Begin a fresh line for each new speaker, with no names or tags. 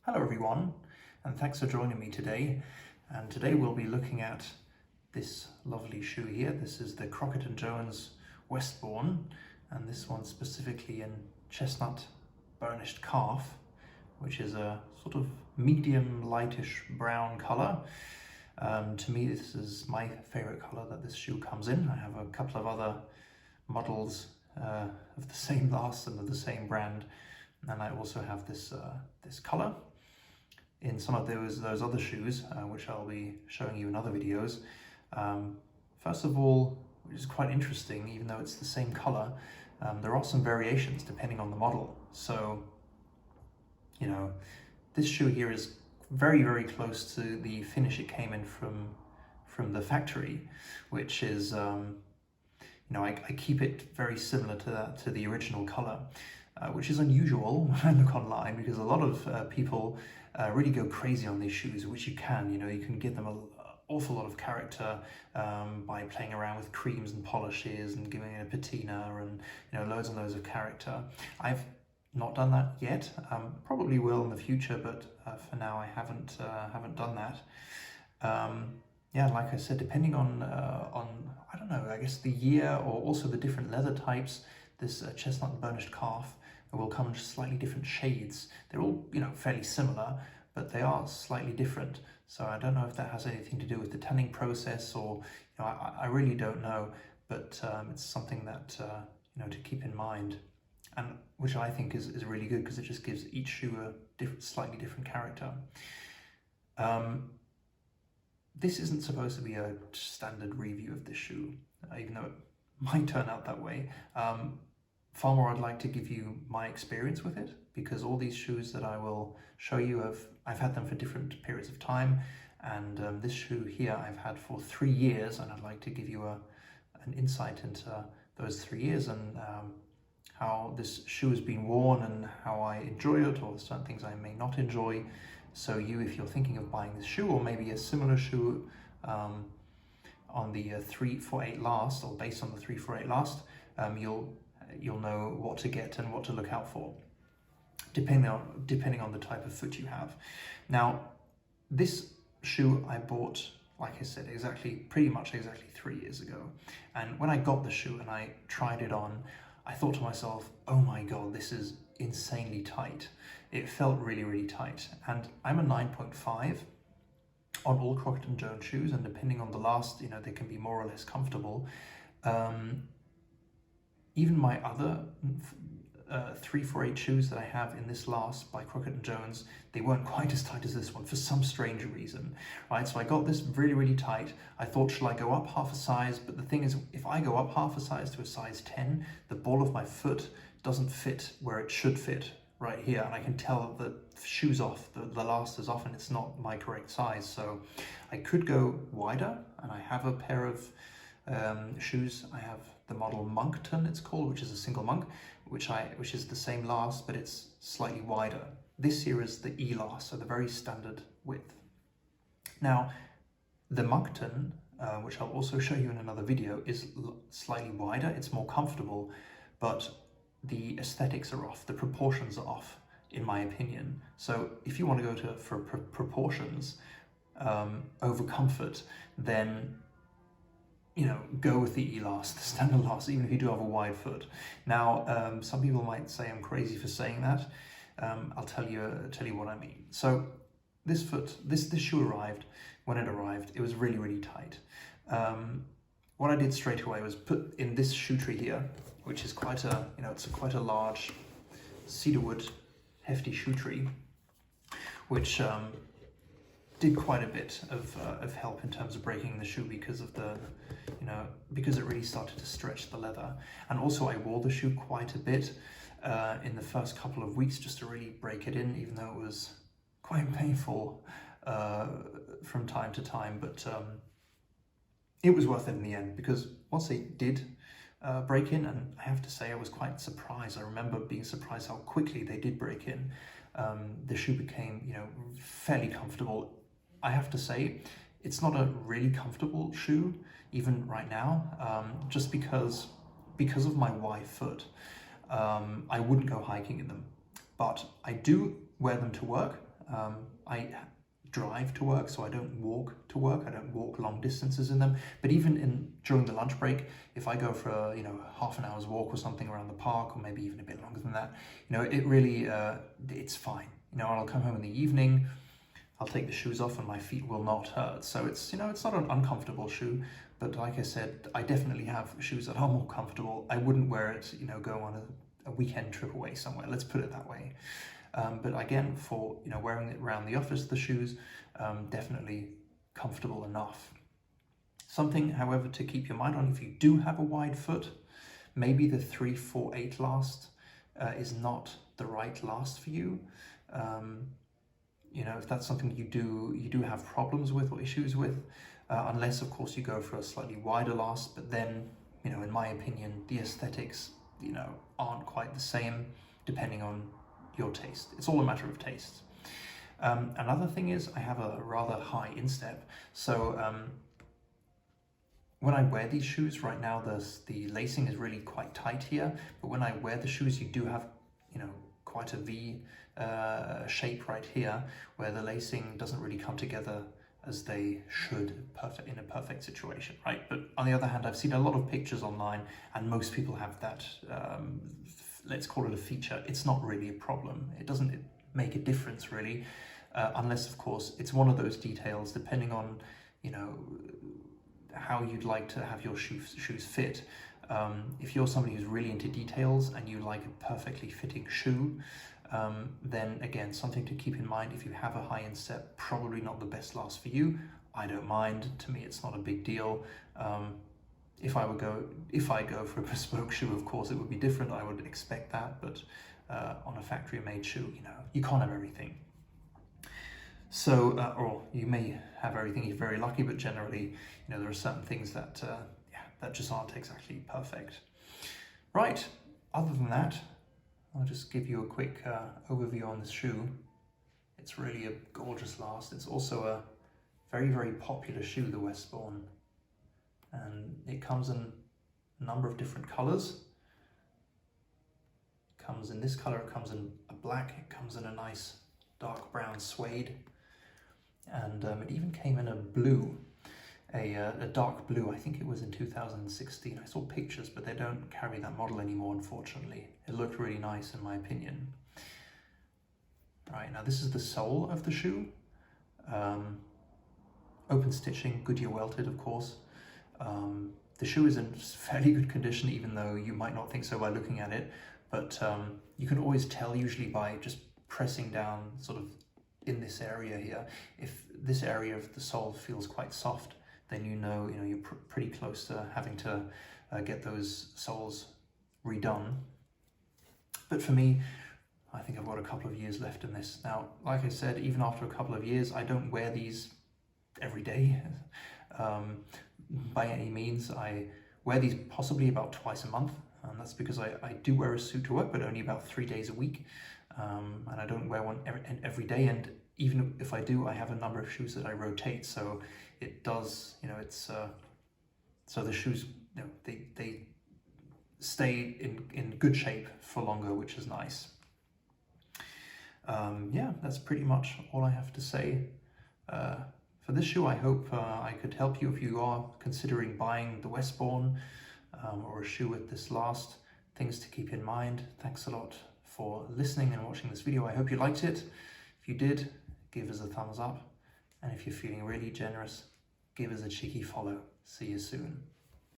Hello everyone, and thanks for joining me today. And today we'll be looking at this lovely shoe here. This is the Crockett & Jones Westbourne, and this one specifically in Chestnut Burnished Calf, which is a sort of medium lightish brown colour. To me, this is my favourite colour that this shoe comes in. I have a couple of other models of the same last and of the same brand, and I also have this this colour in some of those other shoes, which I'll be showing you in other videos. First of all, which is quite interesting, even though it's the same colour, there are some variations depending on the model. So, you know, this shoe here is very, very close to the finish it came in from the factory, which is, you know, I keep it very similar to the original colour. Which is unusual when I look online, because a lot of people really go crazy on these shoes, which you can. You know, you can give them an awful lot of character by playing around with creams and polishes and giving it a patina and, you know, loads and loads of character. I've not done that yet. Probably will in the future, but for now I haven't done that. Yeah, like I said, depending on I don't know, I guess the year or also the different leather types, this Chestnut Burnished Calf will come in slightly different shades. They're all, you know, fairly similar, but they are slightly different. So I don't know if that has anything to do with the tanning process, or, you know, I really don't know, but it's something that, you know, to keep in mind, and which I think is really good, because it just gives each shoe a slightly different character. This isn't supposed to be a standard review of this shoe, even though it might turn out that way. Far more, I'd like to give you my experience with it, because all these shoes that I will show you, I've had them for different periods of time, and this shoe here I've had for 3 years, and I'd like to give you an insight into those 3 years and how this shoe has been worn and how I enjoy it, or certain things I may not enjoy. So you, if you're thinking of buying this shoe, or maybe a similar shoe on the 348 last, or based on the 348 last, you'll know what to get and what to look out for, depending on the type of foot you have. Now, this shoe I bought, like I said, pretty much exactly 3 years ago. And when I got the shoe and I tried it on, I thought to myself, oh my God, this is insanely tight. It felt really, really tight. And I'm a 9.5 on all Crockett & Jones shoes, and depending on the last, you know, they can be more or less comfortable. Even my other 348 shoes that I have in this last by Crockett & Jones, they weren't quite as tight as this one for some strange reason, right? So I got this really, really tight. I thought, should I go up half a size? But the thing is, if I go up half a size to a size 10, the ball of my foot doesn't fit where it should fit right here. And I can tell that the shoe's off, the last is off, and it's not my correct size. So I could go wider, and I have a pair of shoes. I have the model Moncton, it's called, which is a single monk, which is the same last, but it's slightly wider. This here is the E last, so the very standard width. Now, the Moncton, which I'll also show you in another video, is slightly wider. It's more comfortable, but the aesthetics are off. The proportions are off, in my opinion. So if you want to go for proportions over comfort, then, you know, go with the E-last, the standard last, even if you do have a wide foot. Now, some people might say I'm crazy for saying that. I'll tell you what I mean. So this shoe arrived. When it arrived, it was really, really tight. What I did straight away was put in this shoe tree here, which is quite a, you know, it's quite a large cedarwood, hefty shoe tree, which did quite a bit of help in terms of breaking the shoe, because of the, you know, because it really started to stretch the leather. And also I wore the shoe quite a bit in the first couple of weeks, just to really break it in, even though it was quite painful from time to time. But it was worth it in the end, because once they did break in, and I have to say I was quite surprised. I remember being surprised how quickly they did break in. The shoe became, you know, fairly comfortable. I have to say, it's not a really comfortable shoe, even right now, just because of my wide foot. I wouldn't go hiking in them, but I do wear them to work. I drive to work, so I don't walk to work. I don't walk long distances in them. But even during the lunch break, if I go for a, half an hour's walk or something around the park, or maybe even a bit longer than that, it really, it's fine. I'll come home in the evening, I'll take the shoes off and my feet will not hurt. So it's, it's not an uncomfortable shoe, but like I said, I definitely have shoes that are more comfortable. I wouldn't wear it, go on a weekend trip away somewhere, let's put it that way. But again, for wearing it around the office, the shoes, definitely comfortable enough. Something, however, to keep your mind on, if you do have a wide foot, maybe the 3-4-8 last is not the right last for you. If that's something you do have problems with or issues with, unless of course you go for a slightly wider last, but then, in my opinion, the aesthetics, aren't quite the same depending on your taste. It's all a matter of taste. Another thing is I have a rather high instep. So when I wear these shoes right now, the lacing is really quite tight here, but when I wear the shoes, you do have, quite a V shape right here, where the lacing doesn't really come together as they should in a perfect situation, right? But on the other hand, I've seen a lot of pictures online, and most people have that, let's call it a feature. It's not really a problem. It doesn't make a difference really, unless of course it's one of those details, depending on, how you'd like to have your shoes fit. If you're somebody who's really into details and you like a perfectly fitting shoe, then again, something to keep in mind, if you have a high instep, probably not the best last for you. I don't mind. To me, it's not a big deal. If I go for a bespoke shoe, of course, it would be different. I would expect that, but on a factory-made shoe, you can't have everything. So, or you may have everything if you're very lucky, but generally, there are certain things that that just aren't exactly perfect. Right. Other than that, I'll just give you a quick overview on this shoe. It's really a gorgeous last. It's also a very, very popular shoe, the Westbourne. And it comes in a number of different colors. It comes in this color, it comes in a black, it comes in a nice dark brown suede. And it even came in a blue, a dark blue. I think it was in 2016. I saw pictures, but they don't carry that model anymore, unfortunately. It looked really nice in my opinion. Right, now this is the sole of the shoe. Open stitching, Goodyear welted, of course. The shoe is in fairly good condition, even though you might not think so by looking at it, but you can always tell usually by just pressing down sort of in this area here. If this area of the sole feels quite soft, then you're pretty close to having to get those soles redone. But for me, I think I've got a couple of years left in this. Now, like I said, even after a couple of years, I don't wear these every day by any means. I wear these possibly about twice a month, and that's because I do wear a suit to work, but only about 3 days a week. And I don't wear one every day, and even if I do, I have a number of shoes that I rotate, so it does, it's so the shoes, they stay in good shape for longer, which is nice. Yeah, that's pretty much all I have to say for this shoe. I hope I could help you if you are considering buying the Westbourne or a shoe with this last. Things to keep in mind. Thanks a lot for listening and watching this video. I hope you liked it. If you did, give us a thumbs up. And if you're feeling really generous, give us a cheeky follow. See you soon.